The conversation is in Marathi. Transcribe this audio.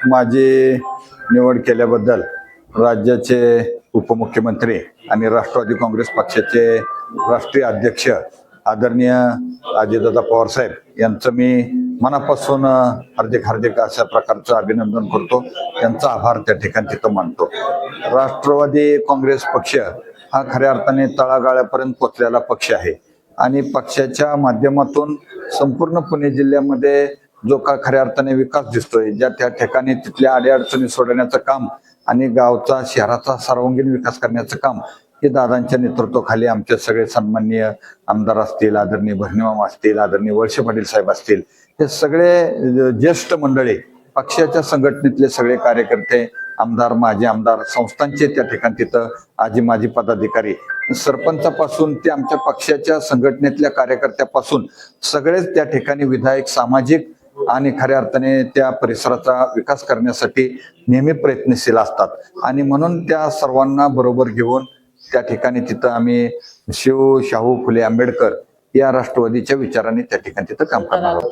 माझी निवड केल्याबद्दल राज्याचे उपमुख्यमंत्री आणि राष्ट्रवादी काँग्रेस पक्षाचे राष्ट्रीय अध्यक्ष आदरणीय अजितदादा पवार साहेब यांचं मी मनापासून हार्दिक अशा प्रकारचं अभिनंदन करतो. त्यांचा आभार त्या ठिकाणी तिथं मानतो. राष्ट्रवादी काँग्रेस पक्ष हा खऱ्या अर्थाने तळागाळापर्यंत पोचलेला पक्ष आहे आणि पक्षाच्या माध्यमातून संपूर्ण पुणे जिल्ह्यामध्ये जो का खऱ्या अर्थाने विकास दिसतोय, ज्या त्या ठिकाणी तिथल्या अडीअडचणी सोडवण्याचं काम आणि गावचा शहराचा सर्वांगीण विकास करण्याचं काम हे दादांच्या नेतृत्वाखाली आमचे सगळे सन्माननीय आमदार असतील, आदरणीय भरणीमामा असतील, आदरणीय वळसे पाटील साहेब असतील, हे सगळे ज्येष्ठ मंडळी, पक्षाच्या संघटनेतले सगळे कार्यकर्ते, आमदार, माजी आमदार, संस्थांचे त्या ठिकाणी तिथं आजी माजी पदाधिकारी, सरपंचापासून ते आमच्या पक्षाच्या संघटनेतल्या कार्यकर्त्यापासून सगळेच त्या ठिकाणी विधायक, सामाजिक आणि खऱ्या अर्थाने त्या परिसराचा विकास करण्यासाठी नेहमी प्रयत्नशील असतात. आणि म्हणून त्या सर्वांना बरोबर घेऊन त्या ठिकाणी तिथं आम्ही शाहू फुले आंबेडकर या राष्ट्रवादीच्या विचाराने त्या ठिकाणी तिथं काम करणार आहोत.